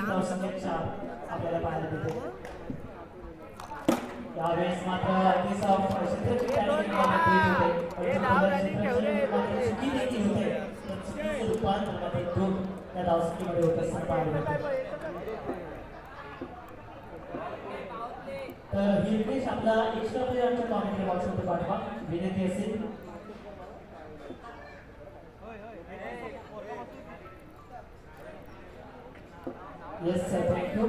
धावसंख्या आपल्याला पाहायला मिळते. यावेळेस मात्र अगदीच क्षेत्ररक्षक टॅलेंट चुकी देखील होते, पण चुकीचे रूपांतर मात्र दोन या धावसंख्येमध्ये होत असताना पाहायला मिळते. तर हिरवेश आपला एक्स्ट्रा प्लेयर आमच्या कॉमेंट्री बॉक्समध्ये पाठवा, विनंती असेल. Yes sir, thank you.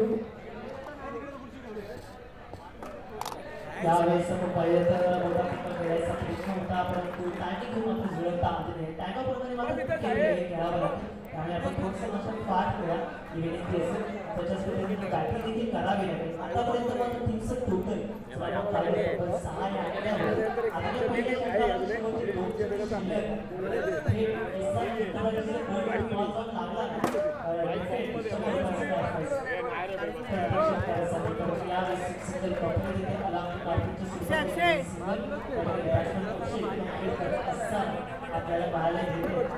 यावेळेस आपण पाहिलं तर मोठा फटका खेळायचा प्रयत्न होता, परंतु टायमिंग खूप मात्र जुळवता आले नाही. टायमाप्रमाणे मात्र खेळावं लागतं, त्यामुळे आपण थोडंसं मात्र फार खेळा ही विनंती असेल. त्याच्याच पद्धतीने बॅटिंग देखील करावी लागेल. आतापर्यंत मात्र टीमचं टोटल 6 या आकड्यावर आता पहिल्या षटकामध्ये शेवटचे 2 षटक शिल्लक हे लागला आपल्याला पाहायला मिळते.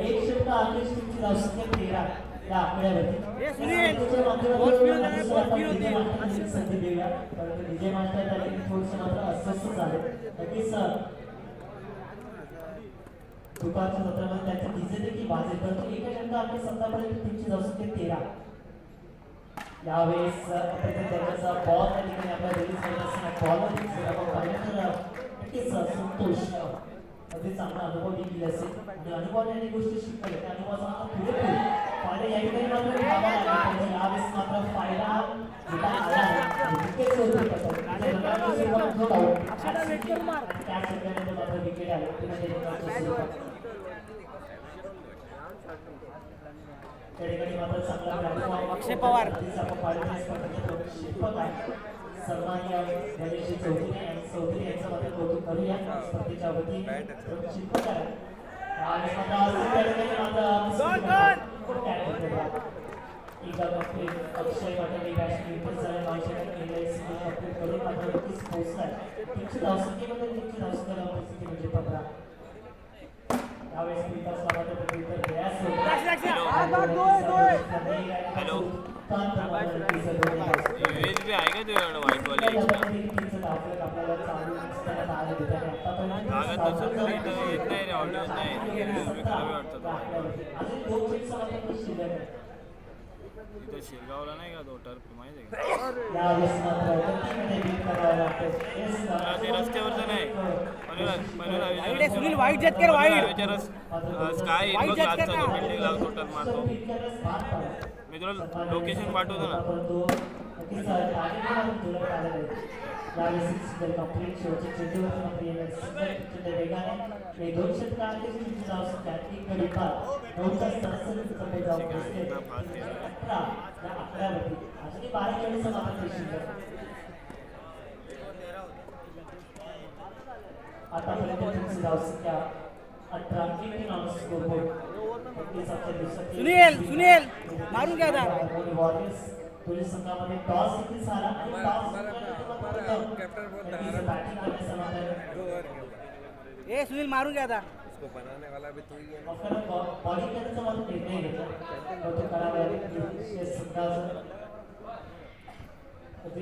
एक षटक आधीच तुमची धावसंख्या 13 या आकड्यावरती. संधी देऊया, परंतु विजय मास्टर त्यांनी थोडंसं मात्र अस्वस्थ झाले. नक्कीच दुपारच्या सत्रामध्ये त्यांचे विजय देखील वाजेल, परंतु एका षटक आधी सत्तापर्यंत टीमची धावसंख्या 13. यावेळेस त्याचा बॉल त्या ठिकाणी आपला रिलीज होत असताना बॉल आपण पाहिलं तर नक्कीच संतोष अगदी चांगला अनुभव देखील असेल आणि अनुभवाने अनेक गोष्टी शिकवल्या. त्या अनुभवाचा पुढे फायदा या ठिकाणी मात्र घ्यावा लागला. यावेळेस मात्र फायदा घेता आला विकेट सोडून त्याच सगळ्याने मात्र विकेट आले. त्या ठिकाणी मात्र चांगला अक्षय पवार शिल्पक आहे सन्माननीय गणेश चौधरी यांचं मात्र कौतुक करूया. स्पर्धेच्या वतीने शिल्पक आहे आणि अक्षय पटेल कंप्लीट करून मात्र नक्कीच पोहोचलाय. टीमची धावसंख्येमध्ये टीमची धावसंख्या परिस्थिती म्हणजे 15. यावेळेस विकासला मात्र उत्तर द्यायच यूएसबी आहे का तुझ्याकडे व्हाईट वाले कागद नसेल तर इथं येत नाही रे, ऑडिओ नाही करावे वाटतं. इथं शिरगावला नाही का तो टर्फ माहिती आहे का? ते रस्त्यावरचं नाही, सुनील वाईट जेत कर वाईट स्काय बिल्डिंग लागतो टर्फ मारतो. मी तुला लोकेशन पाठवतो ना. सुनील सुनील मारून घ्या आता. पोलीस संघामध्ये टॉस देखील झाला आणि टॉस ए सुनील मारून घ्या आता. बनाने वाला भी तू ही है. बॉलिंग करण्याचा मात्र निर्णय घेतला तो करावा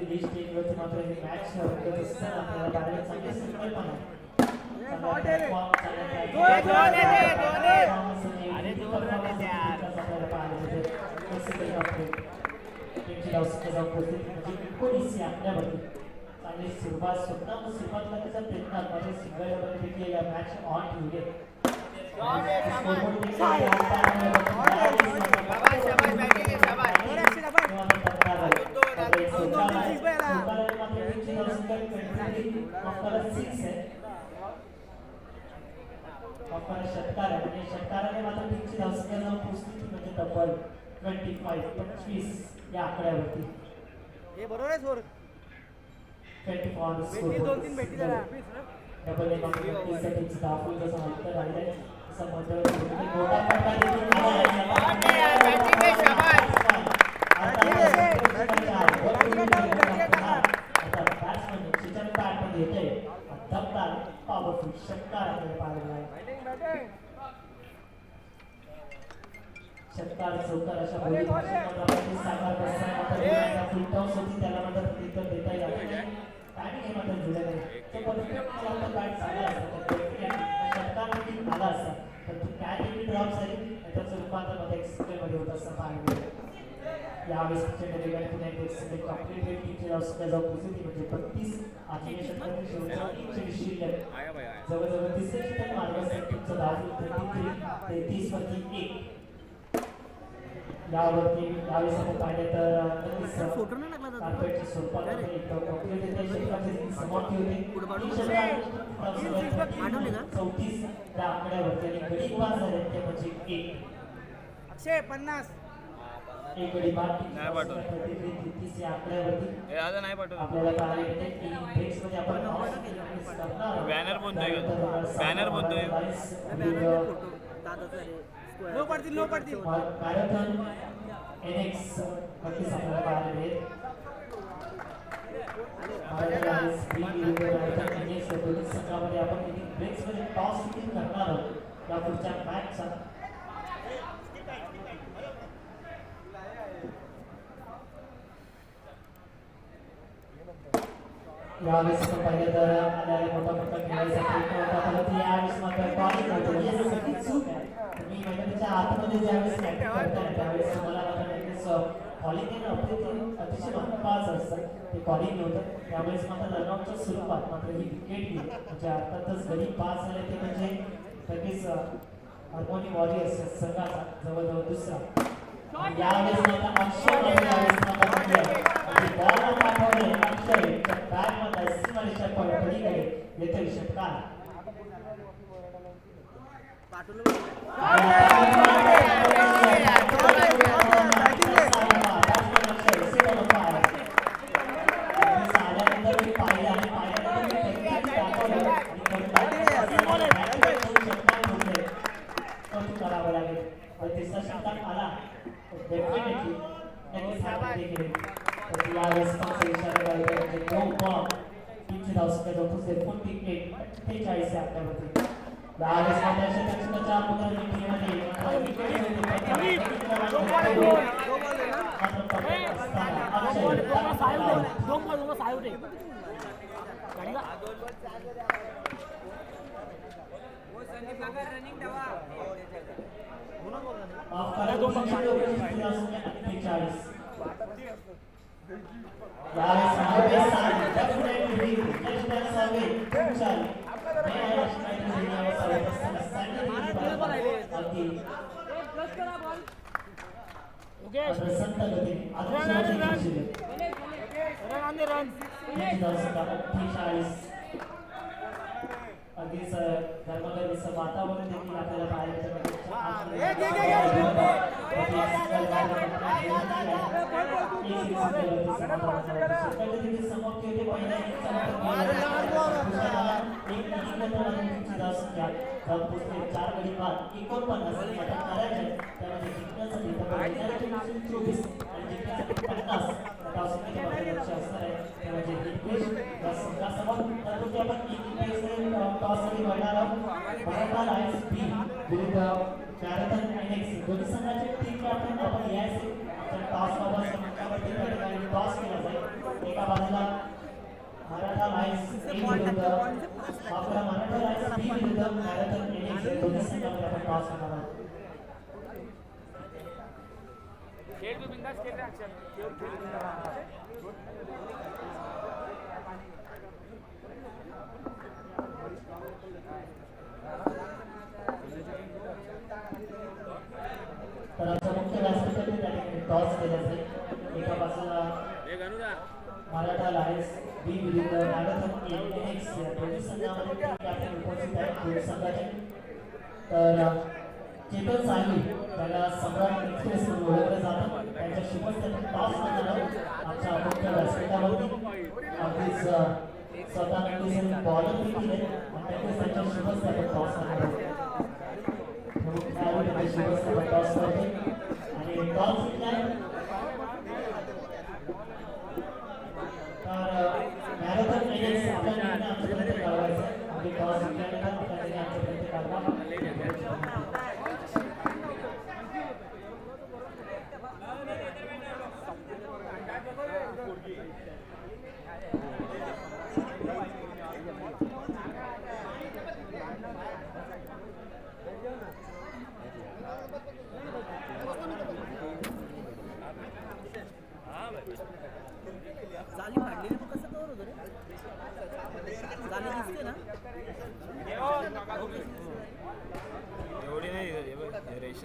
लिस्ट एकवरती मात्र ही मॅच होत असताना आपल्याला बाहेर चांगले संकल्पना चांगली सुरुवात सुरुवातला त्याचा प्रयत्न माझ्या सिंगल या मॅच ऑन ठेवले. षटकाराने मात्र टीमची धावसंख्या जाऊन पोहोचली म्हणजे तब्बल 25 या आकड्यावरती. हे बरोबर आहे सोर 24 2-3 भेटी जरा डबल टीमची धावफुल जसं अंतर राहिले समोर मोठा फटका देखील आला आहे. पॉवरफुल षटकार आपल्याला पाहायला मिळाला. षटकार चौकार अशा बोली साकार बसताना फुल टॉस होती त्याला मात्र प्रतित्तर देता येत नाही. टायमिंग हे मात्र जुळले नाही. तो परफेक्ट आपला बॅट चांगला असतो षटकार देखील आला असता पण ती काय देखील ड्रॉप झाली आणि त्याचं रूपांतर मध्ये एक सेकंडमध्ये होत असं पाहायला मिळालं. यावेळेस ठिकाणी पुन्हा एक सेकंड कंप्लीट होईल. टीमची धाव संख्या जाऊ पोहोचली म्हणजे 32. आजच्या षटकातील शेवटच्या 30 शिल्लक जवळजवळ तिसरे षटक मार्गासाठी टीमचं धाव 33 वरती 1. यावरती यावेळेस आपण पाहिलं तर कार्पेटच्या स्वरूपामध्ये एक कंप्लीट षटकाची समाप्ती होते. 34 त्या आकड्यावरती आणि गडी पास झाले ते म्हणजे 1. अक्षय 50 एक गडी बाद नाही पाठवलं. 33 या आकड्यावरती आता नाही पाठवलं. आपल्याला पाहायला मिळते की ब्रेक्समध्ये आपण बॅनर बनतोय का? बॅनर बनतोय. लो पडतील मॅरेथॉन NX नक्कीच आपल्याला पाहायला मिळेल. दोन्ही संघामध्ये आपण ब्रेक्समध्ये टॉस देखील करणार आहोत या पुढच्या मॅचचा. यावेळेस आपण पाहिलं तर आल्याला मोठा मोठा खेळायचा प्रयत्न होता परंतु यावेळेस मात्र कॉलिंग होतं. ही सगळी चूक आहे. तुम्ही मैदानाच्या आतमध्ये ज्यावेळेस बॅटिंग करताय त्यावेळेस तुम्हाला मात्र नक्कीच कॉलिंग येणं अतिशय महत्त्वाचं असतं. ते कॉलिंग होतं त्यावेळेस मात्र रनआउटच्या स्वरूपात मात्र ही विकेट गेली म्हणजे अर्थातच गडी पास झाले ते म्हणजे नक्कीच हार्मोनी वॉरियर्स संघाचा जवळजवळ दुसरा. यावेळेस मात्र अक्षय बॉल पाठवले अक्षय बॅटमध्ये सीमारेषा पलीकडे येथे षटकार. करावं लागेल तिसरा षटकार आला डेफिनेटली नक्कीच यावेळेस इशारा म्हणजे 2 बॉल टीमची धावसंख्या जवळपास 48 आपल्यावरती. यावेळेस मात्र षटकाच्या पुनर्निर्मितीमध्ये अगदीच धर्मगर्भीचं वातावरण देखील आपल्याला पाहायला मॅरेथॉन NX दोन्ही संघाचे टीम कॅप्टन आपण यायचे तर टॉस टॉस केला जाईल. एका बाजूला मराठा लायन्स विरुद्ध मराठा लायन्स बी विरुद्ध मॅरेथॉन NX दोन्ही संघामध्ये आपण टॉस करणार आहोत. खेळ तू बिंदास खेळ रे अक्षर. तर आमचा मुख्य व्यासपीठाने त्या ठिकाणी टॉस केला जाईल. एका बाजूला मराठा लायन्स बी विरुद्ध मॅरेथॉन NX या दोन्ही संघामध्ये कॅप्टन उपस्थित आहेत दोन्ही संघाचे. तर चेतन साहनी त्याला सम्राट एक्सप्रेस म्हणून ओळखलं जातं त्यांच्या सोबत त्यांनी टॉस करणार आहोत आमच्या मुख्य व्यासपीठावरती. अगदीच स्वतः नक्कीच बॉलर देखील आहेत आणि त्यांच्या सोबत आपण टॉस करणार आहोत.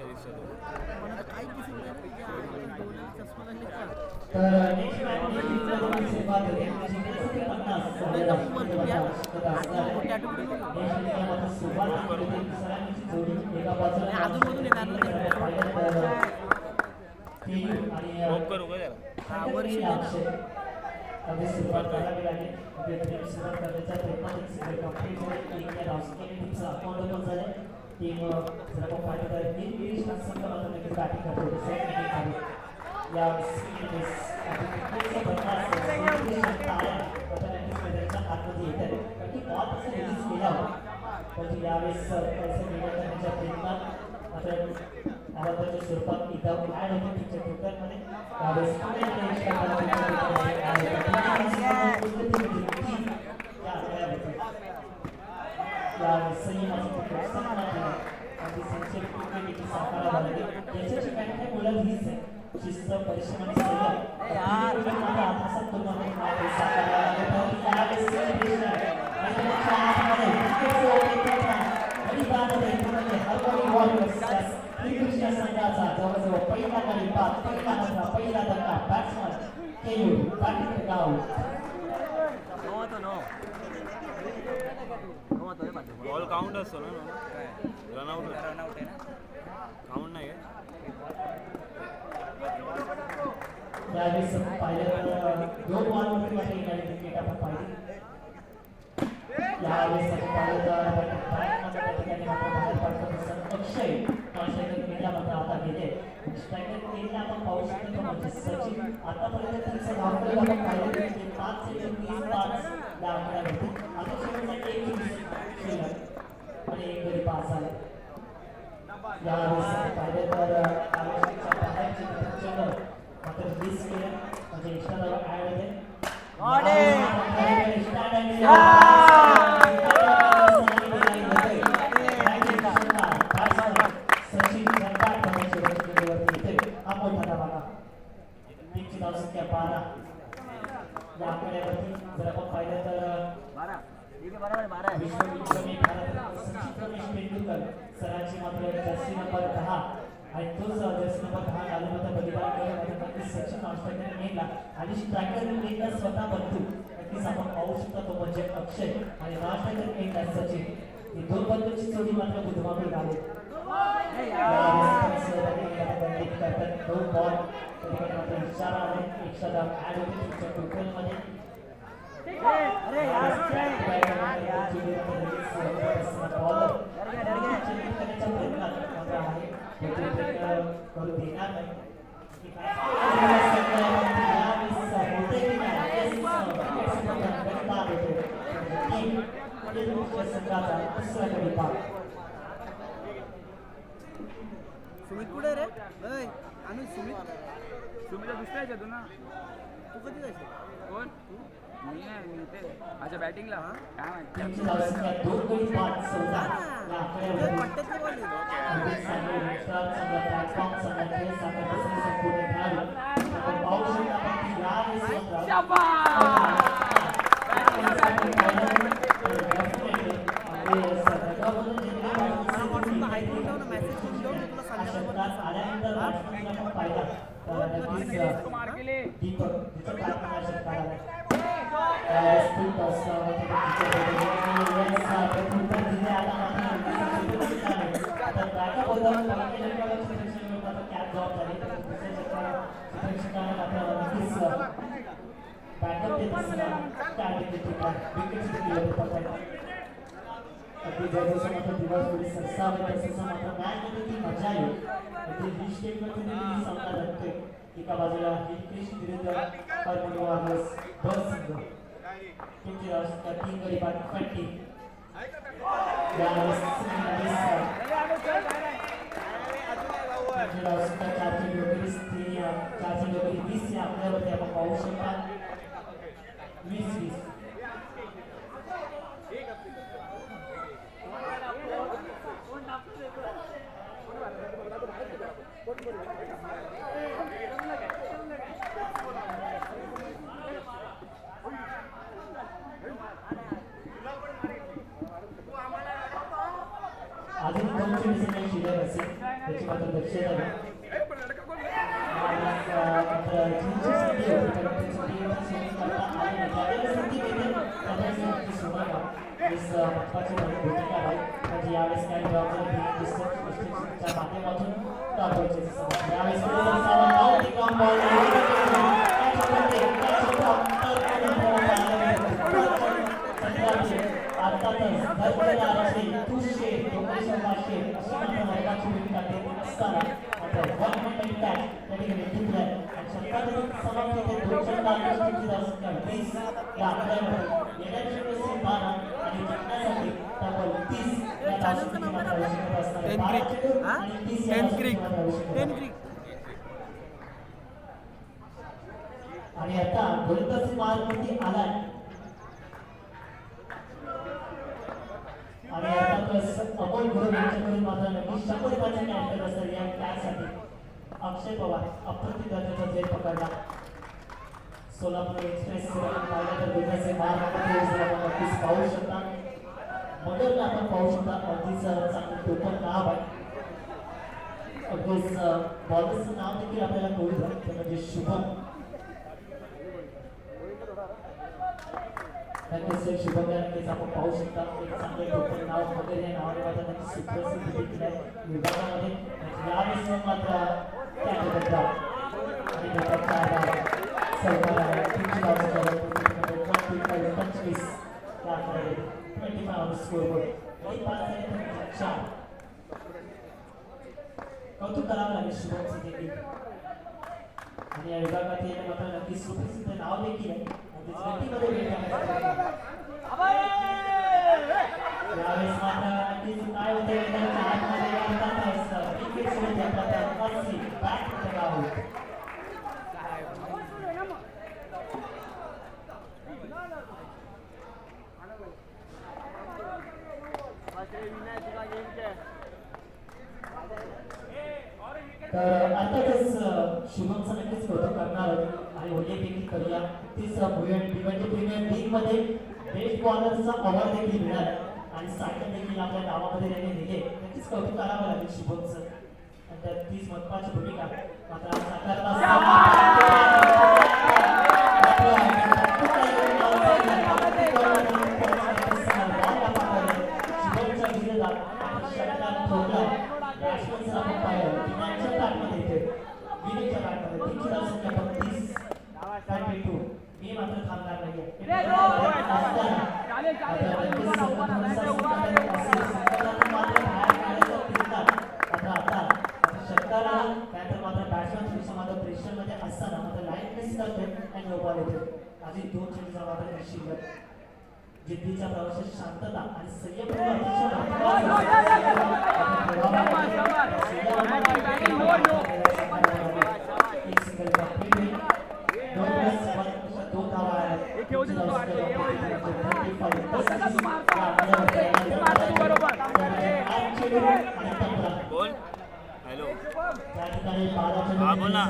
दिसतो. तर नेक्स्ट मॅच मध्ये सुरुवात होते. अभी सुरुवात करावी लागेल. सुरुवात करण्याचा प्रयत्न कंप्लीट झाले. टीमचा अकाउंट ओपन झाले. टीम जरा पाठी करत इंग्लिश संघ मात्र नक्की बॅटिंग करतो. या आतमध्ये येतात की बॉल कसं रिलीज केला पण यावेळेस पैसे मिळवण्याच्या प्रयत्नात मात्र आवाजाच्या स्वरूपात इथं ॲड होते तिच्या ट्विटरमध्ये. यावेळेस शिस्त परिश्रम संघाचा जवळजवळ पहिला गडी पहिला धक्का बॅट्समन केयू बॅटिंग गाव बॉल काउंट असतो ना रनआउट आहे ना काउंट नाही आहे. यावेळेस पाहिलं दोन बॉलवरती विकेट आपण पाहिली. यावेळेस पाहिलं बाहेर पडतो अक्षय मात्र आता घेते. स्ट्रायकर केला आपण पाहू शकतो म्हणजे सचिन आतापर्यंत त्यांचं धावफलक आपण पाहिलं की 5 सेकंद 30 पास या आकड्यावरती आता शेवटचा एक शिल्लक आणि एक गडी पास झाला. यावेळेस पाहिलं तर आवश्यकच्या बाहेरचे चेंडर मात्र मिस केलं म्हणजे एक्स्ट्रा धावा ॲड होते. सचिन हा मोठा धावा टीमची धावसंख्या 12 या आकड्यावरती जर आपण पाहिलं तर विश्वविक्रमी भारत सचिन रमेश तेंडुलकर सरांची मात्र जर्सी नंबर 10 आणि तोच जर्सी नंबर 10 घालून होता बलिदान केलं नक्कीच सचिन ऑस्ट्रेलियन नेला आणि स्ट्रायकर नेला स्वतः बंधू नक्कीच आपण पाहू शकतो तो म्हणजे अक्षय आणि ऑस्ट्रेलियन नेला सचिन ही दोन बंधूंची जोडी मात्र बुधवारी झाली. दोन बॉल मात्र विचार आले एक्स्ट्रा धाव ॲड होते तुमच्या टोटलमध्ये. सुमित कुठे रे? आणि सुमित दुसऱ्या ह्याच्यातून ना तू कधी जायचं? कोण मी आहे मी ते अच्छा बॅटिंगला काय माहिती एका बाजूला हिटक्रिस्ट विरुद्ध अर्जुन वॉरियर्स बस संघ तुमची आवश्यकता 3 गडी बाद 20 यावेळेस आवश्यकता 4 चेंडू 20 या आकड्यावरती आपण पाहू शकता 20 अजून 2 चेंडू नाही शिल्लक असेल त्याची मात्र दक्षता घ्या. यावेळेस काही माध्यमातून आणि आता गोलंदाजी मार्गवरती आलाय आणि अर्थातच अमोल गुरु यांच्याकडून मात्र नक्की 100 रुपयाचे कॅन्टर असेल या टॅगसाठी. अक्षय पवार अप्रतिम दर्जाचा झेल पकडला. सोलापूर एक्सप्रेस पाहिलं तर विजयचे मार्ग नक्कीच पाहू शकता. मॉडेलला आपण पाहू शकता अगदीच चांगलं टोपण नाव आहे. अगदीच बॉलरचं नाव देखील आपल्याला कळलं ते म्हणजे शुभम. नक्कीच शुभम नक्कीच आपण पाहू शकता एक चांगले टोपण नाव वगैरे या नावाने मात्र नक्कीच सुप्रसिद्ध देखील आहे विभागामध्ये. यावेळेस मात्र त्याबद्दल आणि सरकार आहे 25 स्कोरबोर्ड कौतुक करावं लागेल शुभमचं देखील. आणि या विभागात येणं मात्र नक्कीच सुप्रसिद्ध नाव देखील आहे. यावेळेस मात्र नक्कीच काय होते तर अर्थातच शुभमचं नक्कीच कौतुक करणार आणि ओले देखील करूया. तीच प्रीमियर लीग मध्ये बेस्ट बॉलरचा अवॉर्ड देखील मिळाला आणि सायकल देखील आपल्या गावामध्ये त्यांनी दिले. नक्कीच कौतुक करावं लागेल शुभमचं. नंतर तीच महत्वाची भूमिका मात्र मी मात्र थांबणार नाहीये. प्रेशरमध्ये असताना मात्र लाईन मिस करते आणि बॉल येते. आधी 2 चेंडूचा मात्र शिल्लक. जिद्दीच्या प्रवासात शांतता आणि संयम बोल. हॅलो हा बोल ना.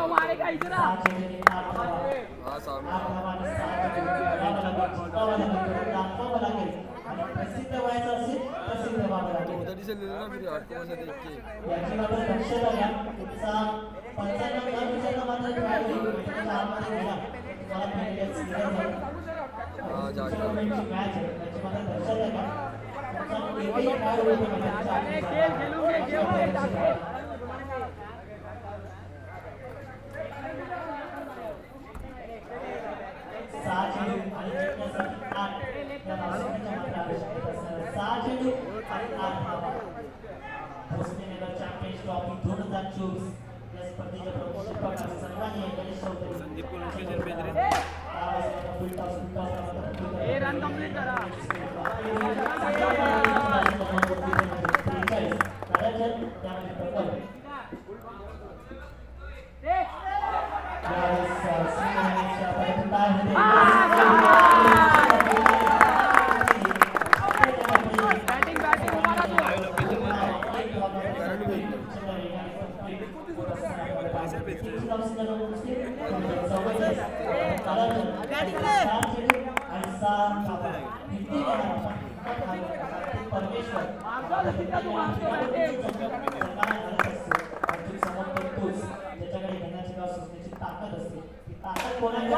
मारेगा इतना प्रसिद्ध व्हायचं असेल प्रसिद्ध व्हावं लागेल. याची मात्र दक्षता घ्या. तुमचा 95 न विचारता मात्र खेळाडू आतमध्ये गेला तुम्हाला पहिलेच मॅच आहे त्याची मात्र दक्षता घ्या. तुमचा एकही खेळाडू आणि चेंडू आणि 8 धावा. भोसलेनगर चॅम्पियन्स ट्रॉफी 2024 या स्पर्धेच्या प्रमुख शिक्षक सन्माननीय गणेश चौधरी संदीप को लोकेशन भेज रहे रन कंप्लीट करा. ज्याच्याकडे घेण्याची गाव सुचण्याची ताकद असते ती ताकद कोणाकडे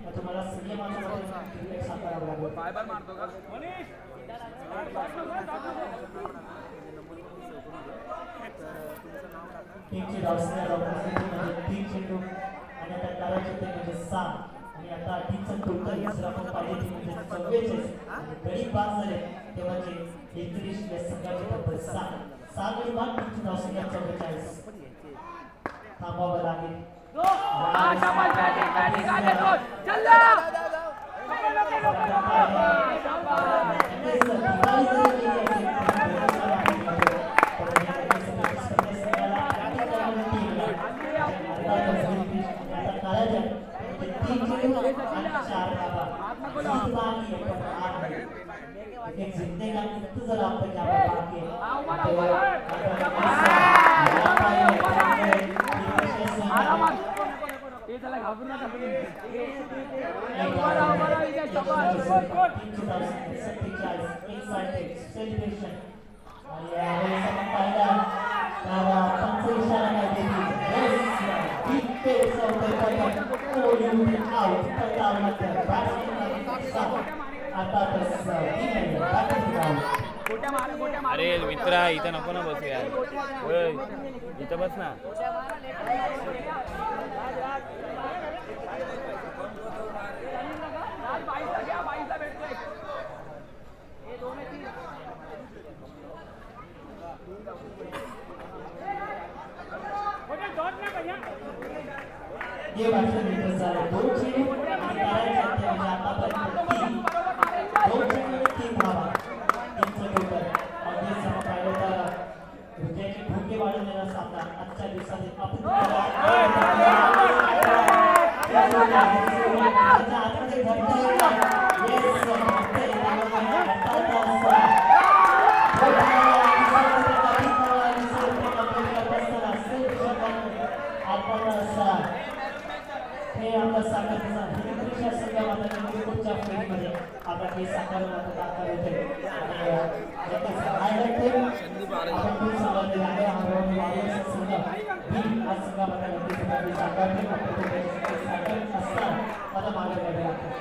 तुम्हाला फायबर मारतो का टीमची धावसंख्या म्हणजे 3 चेंडू आणि आता करायचे ते म्हणजे 6 आणि आता टीमचं टोटल जर आपण पाहिजे ती म्हणजे 44 आणि गडी बाद झाले तेव्हा जे इंग्लिश या संघाचे नंबर 6 गडी बाद टीमची धावसंख्या 44 थांबावं लागेल. शाबाश बॅटिंग बॅटिंग आले तो चल जिंकने का इंतजार आप तक यहाँ पर अरे मित्रा इथं नको ना बसू यार. ओय इथं बस ना. ये भाषण मित्र झाले 2 चेंडू आणि करायचे म्हणजे आतापर्यंत 2 चेंडू आणि 3 धावा टीमचं टोटल अगदी समपायला हृदयाची भूके वाढवलेला सामना आजच्या दिवसात आपण हे आपला साखरचा हिंदुच्या संघामध्ये पुढच्या फेरीमध्ये आपला हे साखरमध्ये दाखल होते आणि याचे हायलाइट टीम आपण खूप संघामध्ये आहे हरवून वाढवण्याचा संघ ही आज संघामध्ये नक्कीच साखर टीम आपल्या साखर असतात आता मागे घ्यावे लागतात.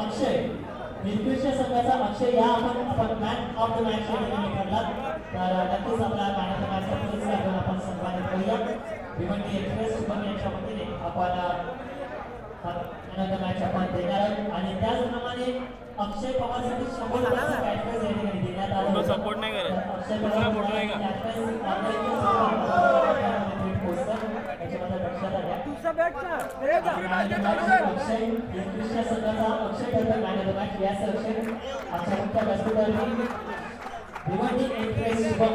अक्षय विद्युतच्या संघाचा अक्षय या आपण मॅन ऑफ द मॅच या ठिकाणी ठरला. तर नक्कीच आपला मॅन ऑफ द मॅचचा पुरस्कार घेऊन आपण सन्मानित करूया. भिवंडी एक्सप्रेस शुभम यांच्या वतीने आपण मॅन ऑफ द मॅच आपण देणार आहोत आणि त्याचप्रमाणे अक्षय पवारसाठी 100 कॅटफेस या ठिकाणी देण्यात आलं. सपोर्ट नाही करत. अक्षय पवार फोटो आहे का? अक्षय विद्युतच्या संघाचा अक्षय ठरला मॅन ऑफ द मॅच. या अक्षय आजच्या मुख्य व्यासपीठावरती भिवंडी एक्सप्रेस शुभम